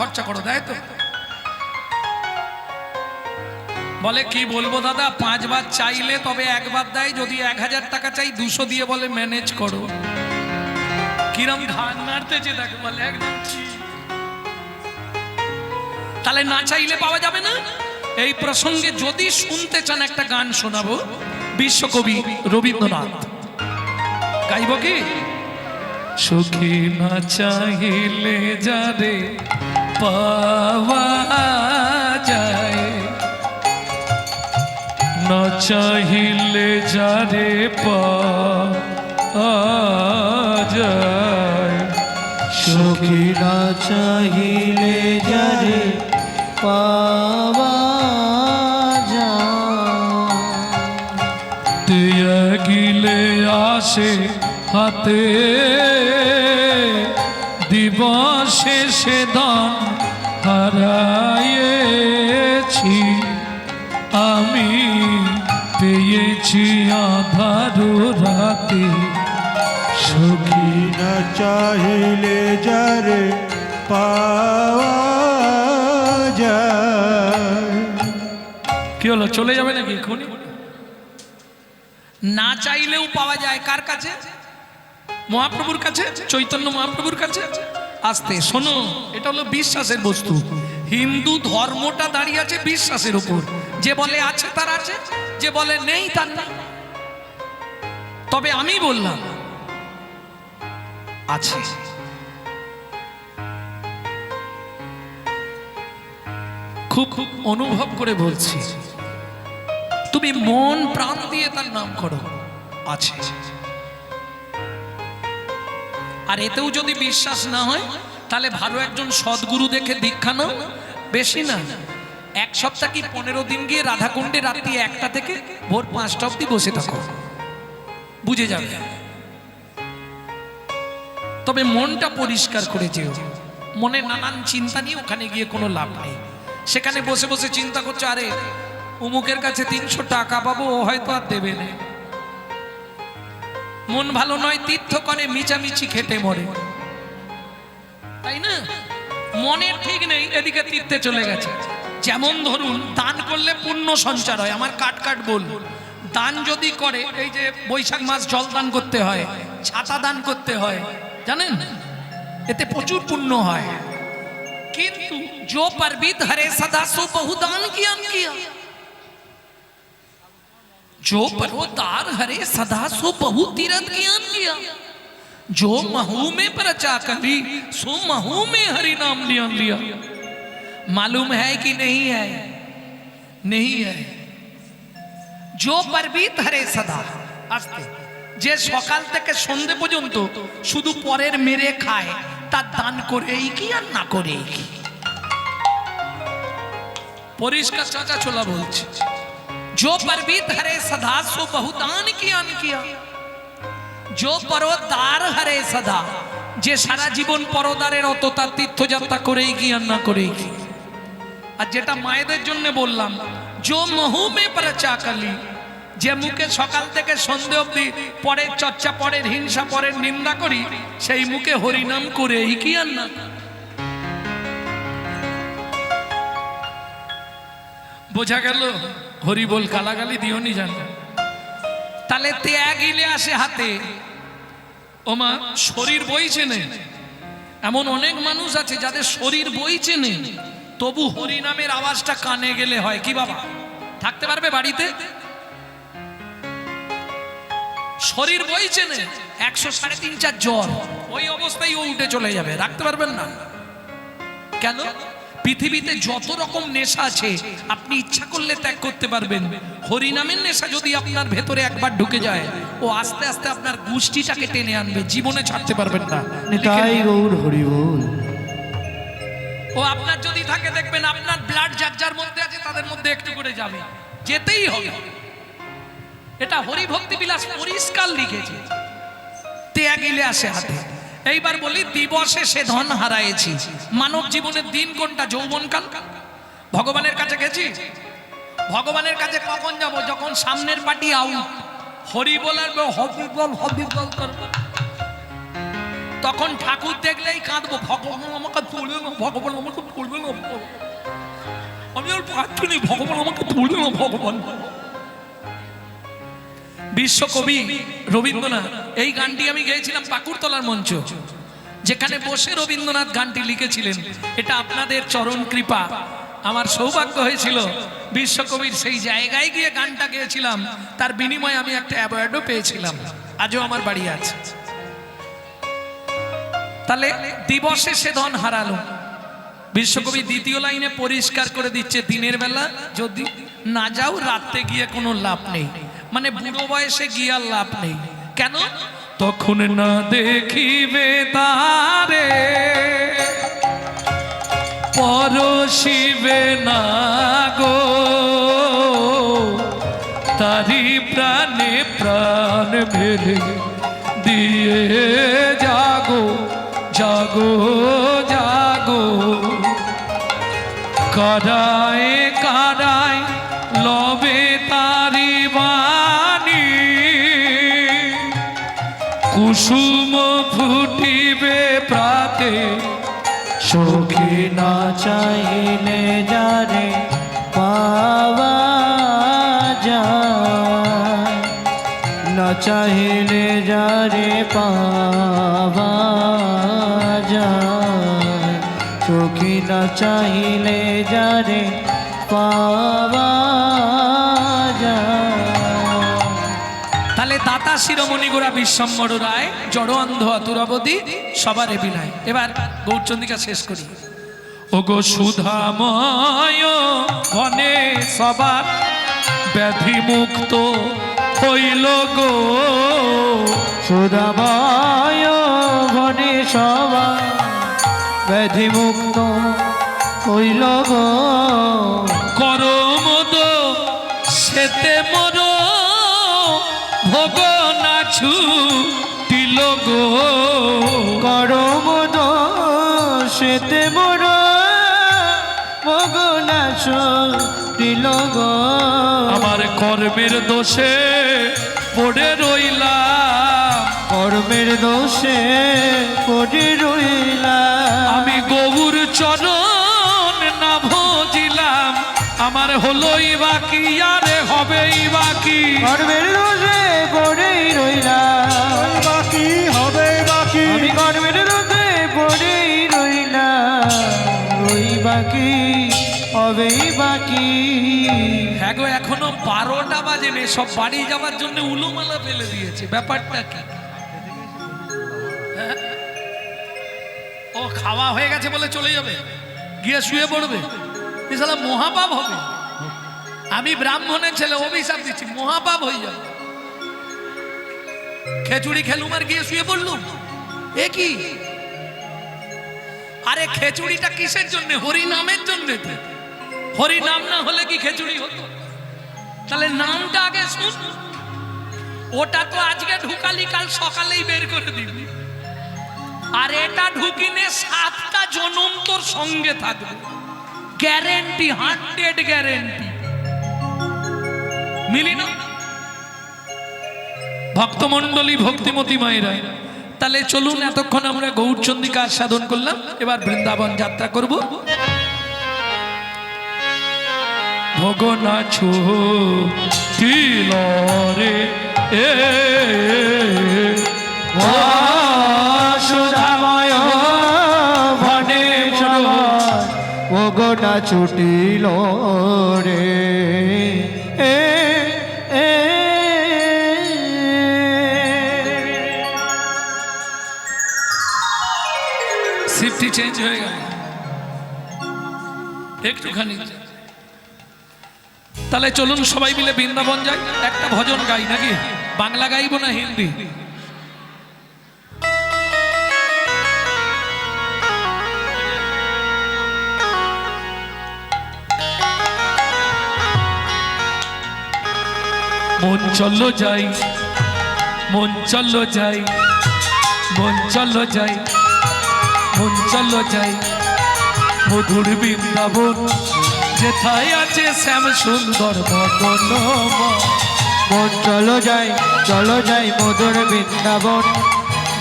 খরচা করো, তাই তো? বলে কি বলবো দাদা, 5 বার চাইলে তবে একবার দেয়, যদি 1000 টাকা চাই 200 দিয়ে বলে ম্যানেজ করো। কিরম ঘাড় নাড়তেছে তাকে, বলে একদম ঠিক। তাহলে না চাইলে পাওয়া যাবে না। এই প্রসঙ্গে যদি শুনতে চান একটা গান শোনাবো, বিশ্বকবি রবীন্দ্রনাথ। গাইব কি? সুখী না চাইলে যারে পাওয়া যায়, না চাইলে যারে পাওয়া যায়, সুখী না চাহিলে যারে পাওয়া যায়, গিলে আসে হাতে দিবসে সে দান হারাইছি, আমি পেয়েছি আধার রাতে। সুখী না চাহিলে যারে পাওয়া যায়। কি হলো, চলে যাবে নাকি এখনই? না চাইলেও পাওয়া যায় কার কাছে? মহাপ্রভুর কাছে, চৈতন্য মহাপ্রভুর কাছে। আস্তে শোনো, এটা হলো বিশ্বাসের বস্তু। হিন্দু ধর্মটা দাঁড়িয়ে আছে বিশ্বাসের উপর। যে বলে আছে তার আছে, যে বলে নেই তার নেই। তবে আমি বললাম আছে। খুব খুব অনুভব করে বলছি, তুমি মন প্রাণ দিয়ে তার নাম করো, আছে। আর এতেও যদি বিশ্বাস না হয়, তাহলে ভালো একজন সদ্গুরু দেখে দীক্ষা নাও। বেশি না, 1 সপ্তাহ কি 15 দিন গিয়ে রাধাকুণ্ডে রাত্রি 1টা থেকে ভোর 5টা অব্দি বসে থাকো, বুঝে যাবে। তবে মনটা পরিষ্কার করে যেও। মনে নানান চিন্তা নিয়ে ওখানে গিয়ে কোনো লাভ নেই। সেখানে বসে বসে চিন্তা করছো, আরে অমুকের কাছে 300 টাকা পাবো, ও হয়তো আর দেবে না। মন ভালো নয়, তীর্থ করে মিচামিচি খেটে মরে, তাই না? মনের ঠিক নেই, এদিকে তীর্থে চলে গেছে। যেমন ধরুন, দান করলে পুণ্য সঞ্চার হয়। আমার কাট বল, দান যদি করে, এই যে বৈশাখ মাস জল দান করতে হয়, ছাতা দান করতে হয়, জানেন, এতে প্রচুর পুণ্য হয়। কিন্তু जो परबित हरे सदा सो बहुदान किया, जो परोदार हरे सदा सो बहु तीरथ ज्ञान किया, जो महू में प्रचा करी सो महू में हरि नाम लिया। मालूम है कि नहीं है? नहीं है। जो परबित हरे सदा, आस्ते, যে সকাল থেকে সন্ধে পর্যন্ত শুধু পরের মেরে খায়, তার দান করেই কি আর না করেই কি? পরিষ্কার চাচা ছোলা বলছে, जो परबित हरे सदा सो बहुदान किया, जो परोदार हरे सदा, যে সারা জীবন পরদারের অত তার তীর্থযাত্রা করেই কি আর না করেই কি? আর যেটা মায়েদের জন্য বললাম, जो महू में प्रचा कली, যে মুখে সকাল থেকে সন্ধে অবধি পরের চর্চা, পরের হিংসা, পরের নিন্দা করি, সেই মুখে হরিনাম করেই কি আর না। বোঝা গেল? হরি বল, গালাগালি দিওনি জানো। তাহলে ত্যাগ ইলে আসে হাতে। ওমা, শরীর বইছে না, এমন অনেক মানুষ আছে যাদের শরীর বইছে না, তবু হরি নামের আওয়াজটা কানে গেলে হয় কি বাবা? থাকতে পারবে বাড়িতে? শরীর বইছে না, 100, 3.5, 4 জ্বর, ওই অবস্থায় ও উঠে চলে যাবে, রাখতে পারবেন না। কেন? পৃথিবীতে যত রকম নেশা আছে আপনি ইচ্ছা করলে ত্যাগ করতে পারবেন। হরিনামের নেশা যদি আপনার ভেতরে একবার ঢুকে যায়, ও আস্তে আস্তে আপনার গোষ্ঠীটাকে টেনে আনবে, জীবনে ছাড়তে পারবেন না। নিতাই গৌর হরি বল। ও আপনার যদি থাকে, দেখবেন আপনার ব্লাড যার যার মধ্যে আছে তাদের মধ্যে একটু করে যাবে, যেতেই হবে। এটা হরিভক্তি বিলাস পরিষ্কার লিখেছে। ত্যাগ ইলে আসে হাতে। এইবার বলি, দিবসে সে ধন হারাইছি। মানব জীবনের দিন কোনটা? যৌবনকাল। ভগবানের কাছে গেছি, ভগবানের কাছে কখন যাব? যখন সামনের পার্টি আউট, হরি বলার হবি বল করবো, তখন ঠাকুর দেখলেই কাঁদবো, ভগবান আমাকে তুলে নাও, ভগবান আমাকে তুলবে না, আমি আর পাচ্ছি না, ভগবান আমাকে তুলবে না, ভগবান। বিশ্বকবি রবীন্দ্রনাথ এই গানটি আমি গেয়েছিলাম পাকুড়তলার মঞ্চ, যেখানে বসে রবীন্দ্রনাথ গানটি লিখেছিলেন। এটা আপনাদের চরণ কৃপা, আমার সৌভাগ্য হয়েছিল বিশ্বকবির সেই জায়গায় গিয়ে গানটা গেয়েছিলাম। তার বিনিময়ে আমি একটা অ্যাওয়ার্ডও পেয়েছিলাম, আজও আমার বাড়ি আছে। তাহলে দিবসে সে ধন হারালো। বিশ্বকবি দ্বিতীয় লাইনে পরিষ্কার করে দিচ্ছে, দিনের বেলা যদি না যাও, রাতে গিয়ে কোনো লাভ নেই। মানে বুড়ো বয়সে গিয়ে আর লাভ নেই। কেন? তখন না দেখিবে তারে, পরশিবে না গো, তারি প্রাণে প্রাণ মেরে দিয়ে জাগো জাগো জাগো। কারায় কারায় লবে তারি বাণী, কুসুম ফুটিবে প্রাতে, সখী না চাইলে যারে পাওয়া যায়, না চাইলে যারে পাওয়া যায়, সখী না চাইলে যারে পাওয়া যায়। তাহলে দাতা শিরোমণি গোড়া বিশ্বম্বর রায়, জড় অন্ধ অতুরাবধি সবার বিনায়। এবার গৌরচন্দ্রিকা শেষ করি। ওগো সুধাময় বনে সবার ব্যাধি মুক্ত হইল গো, সুধাময় বনে সবার ব্যাধি মুক্ত হইল গো, করমোদ সেতে মর ভোগ নাছু দিল গো, করমোদ সেতে মোর মগনাছ দিল গো। আমার কর্মের দোষে পড়ে রইলাম, কর্মের দোষে পড়ে রইলাম, আমি গৌর চরণ না ভজিলাম, আমার হলোই বাকি আরে হবেই বাকি, কর্মের দোষে পড়েই রইলাম, বাকি হবে বাকি, আমি কর্মের দোষে পড়েই রইলাম, ওই বাকি হবেই বাকি। হ্যাঁ গো, এখনো 12টা বাজেনি, সব বাড়ি যাওয়ার জন্য উলুমালা ফেলে দিয়েছে। ব্যাপারটা কি? হ্যাঁ? ও খাওয়া হয়ে গেছে বলে চলে যাবে, গিয়ে শুয়ে পড়বে, এছাড়া মহাপাপ হবে। আমি ব্রাহ্মণের ছেলে, অভিশাপ দিচ্ছি, মহাপাপ হয়ে যাবে। খেচুড়ি খেলুম আর গিয়ে শুয়ে পড়লুম, এ কি? আরে খেচুড়িটা কিসের জন্য? হরি নামের জন্য। হরি নাম না হলে কি খেচুড়ি হতো? তাহলে নামটা আগে শুন। ওটা তো আজকে ঢুকালি, কাল সকালেই বের করে দিবি। আর এটা ঢুকিনে 7টা জনম তোর সঙ্গে থাকবে, গ্যারেন্টি, 100 গ্যারেন্টি। মিলি না ভক্তমণ্ডলী, ভক্তিমতী মায়েরা? তাহলে চলুন, এতক্ষণ আমরা গৌরচন্দ্রিকা আস্বাদন করলাম, এবার বৃন্দাবন যাত্রা করব। ভগনাছু তিলরে এ সুধাময় বনে সবার মগনা ছুটিল রে, শিফটি চেঞ্জ হয়ে গেল একটুখানি। তাহলে চলুন সবাই মিলে বৃন্দাবন যাই, একটা ভজন গাই নাকি? বাংলা গাইব না হিন্দি? মন চলো যাই, মন চলো যাই, মন চলো যাই, মন চলো যাই, মধুর বৃন্দাবন, যেথায় আছে শ্যাম সুন্দর বদন। মন চলো যাই মধুর বৃন্দাবন,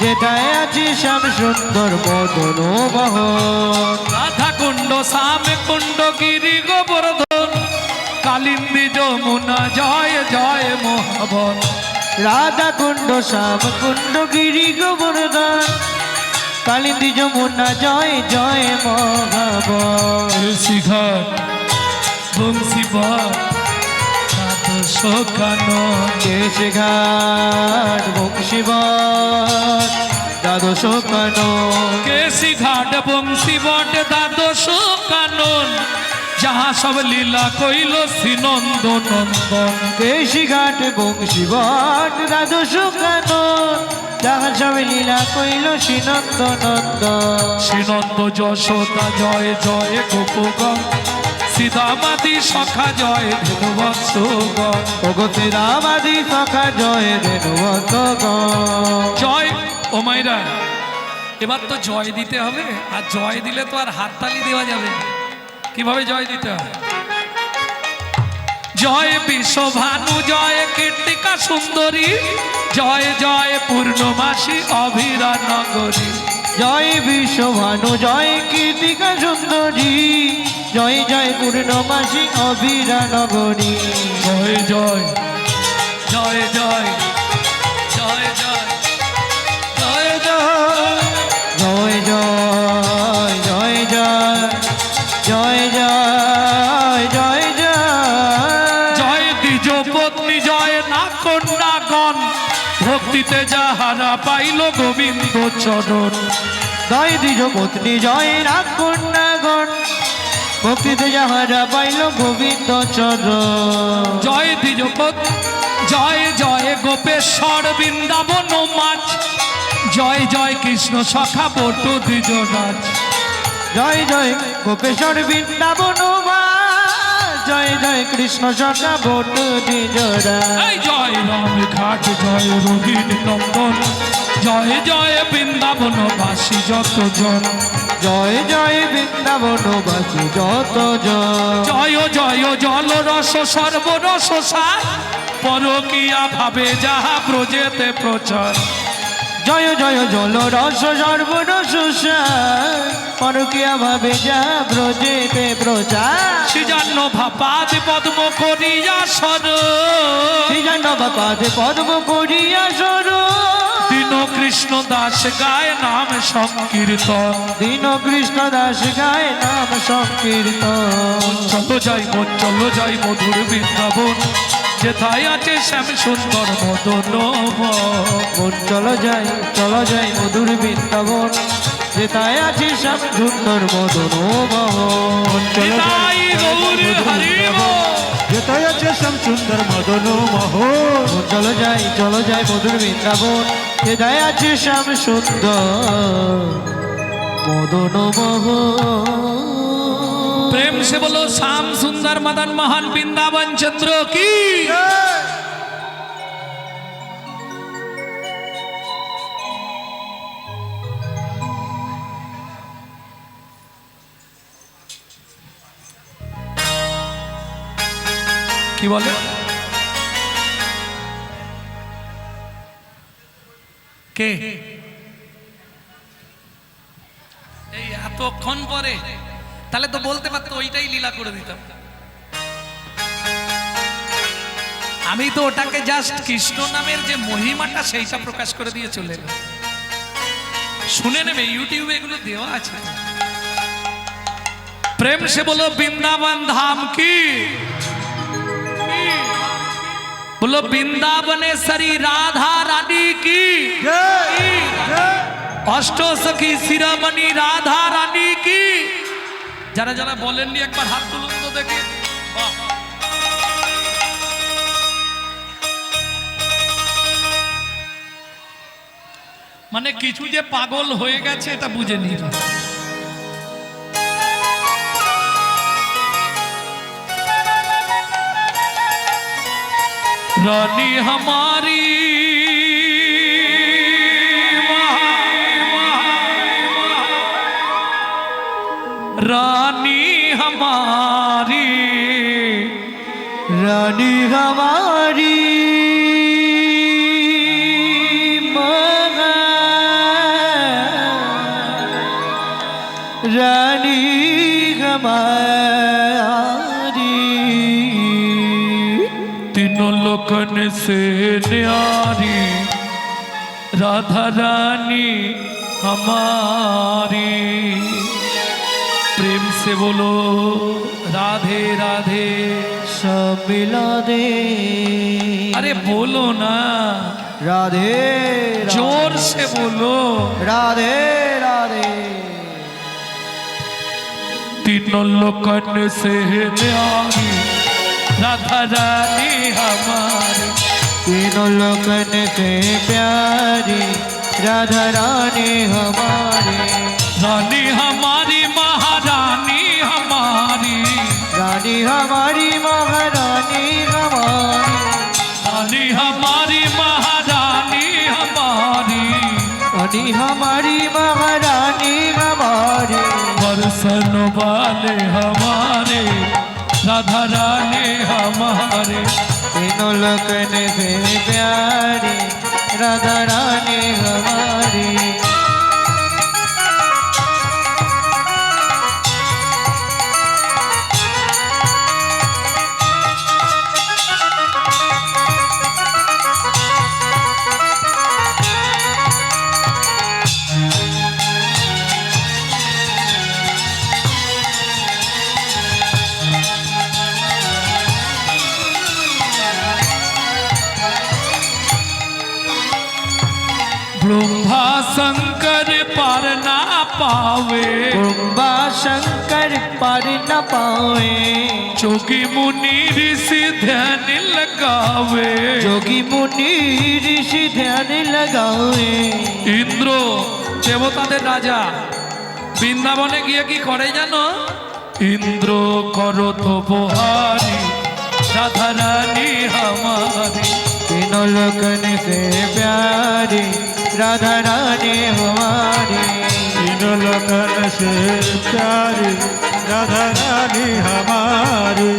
যেটায় আছে শ্যাম সুন্দর মদন মোহন। শ্যাম কুণ্ড গিরি গোবর্ধন কালিন্দী যমুনা জয় জয় মোহবন। রাধা কুণ্ড শ্যাম কুণ্ড গিরি গোবর্ধন কালিন্দী যমুনা জয় জয় মহাবন। শিখর বংশীবর কানন কেশঘাট বংশীবট দ্বাদশ কানন। কেশি ঘাট বংশীবট দ্বাদশ কানন যাহা সব লীলা কইল শ্রীনন্দ নন্দন। কেশঘাট বংশীবট দ্বাদশ কানন যাহা সব লীলা কইল শ্রীনন্দ নন্দন। শ্রীনন্দ যশোদা জয় জয় গোপগণ সীতামাদি সখা জয় ধেনুবৎসগণ। ভগতে রামাদি সখা জয় ধেনুবৎসগণ। জয় ও মাইরা এবার তো জয় দিতে হবে, আর জয় দিলে তো আর হাততালি দেওয়া যাবে না। কিভাবে জয় দিতে হবে? জয় বিশ্বভানু জয় কীর্তিকা সুন্দরী জয় জয় পূর্ণমাসী অভিরা নগরী। জয় বিশ্বভানু জয় কীর্তিকা সুন্দরী জয় জয় পূর্ণমাসী অভিরা নগরী। জয় জয় জয় জয় জয় জয় জয় জয় জয় জয় জয় জয় জয় জয় জয় জয়। জয় দ্বিজ পত্নী জয় না কন্যাগণ ভক্তিতে যাহারা পাইল গোবিন্দ চরণ। জয় দ্বিজ পত্নী জয় রাগ কন্যাগণ ভক্তিতে যাহারা পাইল গোবিন্দ চরণ। জয় দ্বিজপদ জয় জয় গোপেশ্বর বৃন্দাবন মাছ জয় জয় কৃষ্ণ সখা বটু দ্বিজরাজ। জয় জয় গোপেশ্বর বৃন্দাবন জয় জয় কৃষ্ণ সখা বট দ্বিজরা। এই জয় রাম ঘাট জয় রোহিণী নন্দন জয় জয় বৃন্দাবন বাসী যত জন। জয় জয় বৃন্দাবন বাসী যত জন। জয় জয় জল রস সর্বরস সার পরকিয়া ভাবে যাহা ব্রজেতে প্রচার। জয় জয় জল রস সর্বরস পরকিয়া ভাবে যা ব্রজেতে প্রচার। সৃজান্ন ভাপাদ পদ্ম করিয়া সর সৃজন বাপাদ পদ্ম করিয়া সর। দীন কৃষ্ণ দাস গায় নাম সংকীর্তন। দীন কৃষ্ণ দাস গায় নাম সংকীর্তন। চলো যাই মধুর বৃন্দাবন যেথায় আছে শ্যাম সুন্দর মদন মন চলো যাই মধুর বৃন্দাবন যেথায় আছে শ্যাম সুন্দর মদন মোহন। চলো নিতাই গৌর হরি বল। যেথায় আছে শ্যাম সুন্দর মদন মোহন। চলো যাই মধুর বৃন্দাবন যেথায় আছে শ্যাম সুন্দর মদন মোহন। प्रेम से बोलो श्याम सुंदर मदन मोहन वृंदावन चंद्र की। কি বলে কে এই এতক্ষণ পরে? তাহলে তো বলতে পারতো ওইটাই লীলা করে দিতাম। আমি তো ওটাকে জাস্ট কৃষ্ণ নামের যে মহিমাটা সেইটা প্রকাশ করে দিয়ে চলে গেল। শুনে নেবে, ইউটিউবে এগুলো দেওয়া আছে। প্রেম সে বলো বৃন্দাবন ধাম কি बोलो वृंदावनेश्वरी राधा रानी की अष्टो सखी शिरोमणि राधा रानी की। যারা যারা বলেননি একবার হাত তুলুন তো দেখি। মানে কিছু যে পাগল হয়ে গেছে এটা বুঝে নিন। रानी हमारी रानी हमारी रानी हमारी रानी हमारी तीनों लोकन से न्यारी राधा रानी हमारी। प्रेम से बोलो राधे राधे। सब मिला दे। अरे बोलो ना, राधे जोर से बोलो राधे राधे। तीनों लोकन से न्यारी राधा रानी हमारी। तीनों लोकन से प्यारी राधा रानी हमारी। रानी हमारी महारानी हमारी। रानी हमारी महारानी हमारी। रानी हमारी महारानी हमारी। रानी हमारी महारानी हमारी। बरसन वाले हमारे राधा रानी हमारे। तीनों लोकन से प्यारी राधा रानी हमारी। ब्रह्मा शंकर पार ना पावे। ब्रह्मा शंकर पार न पावे। जोगी मुनि ऋषि ध्यान लगावे। जोगी मुनि ऋषि ध्यान लगावे। इंद्र देवताদের রাজা বৃন্দাবনে গিয়ে কি করে জানো? इंद्र करो तो बोहारी राधा रानी हमारी। तीनों लोकन से प्यारी राधा रानी हमारी। तीनों लोकन से प्यारी राधा रानी हमारी।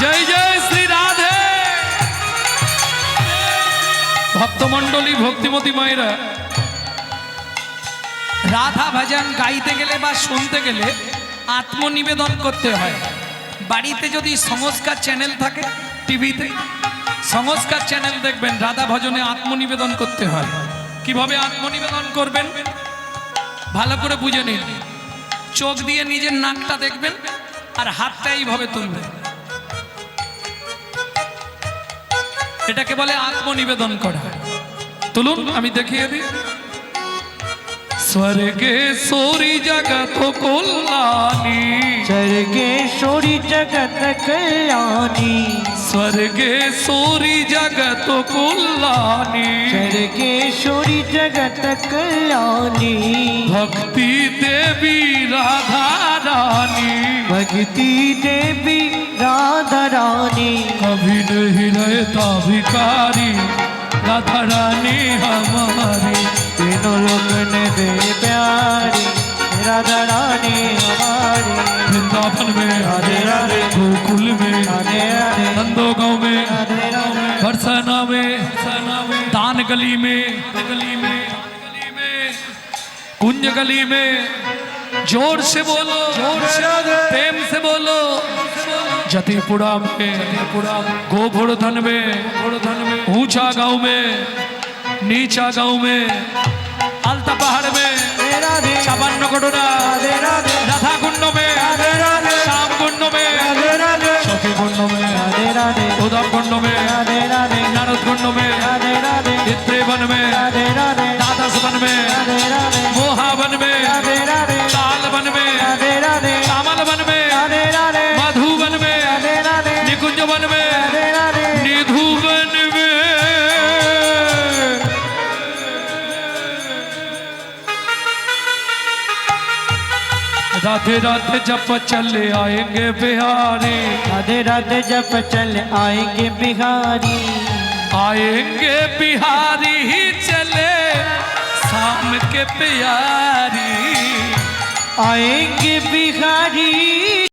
जय जय श्री राधे। ভক্তমণ্ডলী ভক্তিমতী মায়েরা, রাধা ভজন গাইতে গেলে বা শুনতে গেলে আত্মনিবেদন করতে হয়। বাড়িতে যদি সংস্কার চ্যানেল থাকে, টিভিতে সংস্কার চ্যানেল দেখবেন, রাধা ভজনে আত্মনিবেদন করতে হয়। কিভাবে আত্মনিবেদন করবেন ভালো করে বুঝে নিন। চোখ দিয়ে নিজের নাকটা দেখবেন আর হাতটা এইভাবে তুলবেন। এটাকে বলে আত্মনিবেদন করা। তুলুন, আমি দেখিয়ে দিই। স্বর্গে সোরি জগত কল্যাণী। स्वर्गेश्वरी जगत कल्याणी। स्वर्गे सोरी जगत कल्याणी। स्वर्गेश्वरी जगत कल्याणी। भक्ति देवी राधा रानी। भक्ति देवी राधा रानी। कभी नहीं रहता भिखारी राधा रानी हमारी। तीनों लोकन से प्यारी राधा रानी हमारी। वृंदावन में राधे राधे। गोकुल में राधे राधे। नंदोगांव में राधे राधे। बरसाना में दान गली में कुंज गली में। जोर से बोलो, जोर से प्रेम से बोलो। जतीपुरा में गोवर्धन में ऊंचा गांव में नीचा गांव में अलता पहाड़ में राधे चावन्न कटोरा राधे राधे। राधा कुंड में राधे राधे। श्याम कुंड में राधे राधे। सखी कुंड में राधे राधे। उद्धव कुंड में राधे राधे। नारद कुंड में राधे राधे। चित्रे वन में राधे राधे। द्वादश वन में राधे राधे। मोहावन में राधे राधे। ताल वन में राधे राधे। श्यामल वन में राधे राधे। मधुवन में राधे राधे। निकुंज वन में राधे राधे। निधुवन में। राधे राधे जप चले आएंगे बिहारी। राधे राधे जब चल आएंगे बिहारी। आएंगे आएंगे बिहारी ही चले शाम के प्यारी आएंगे बिहारी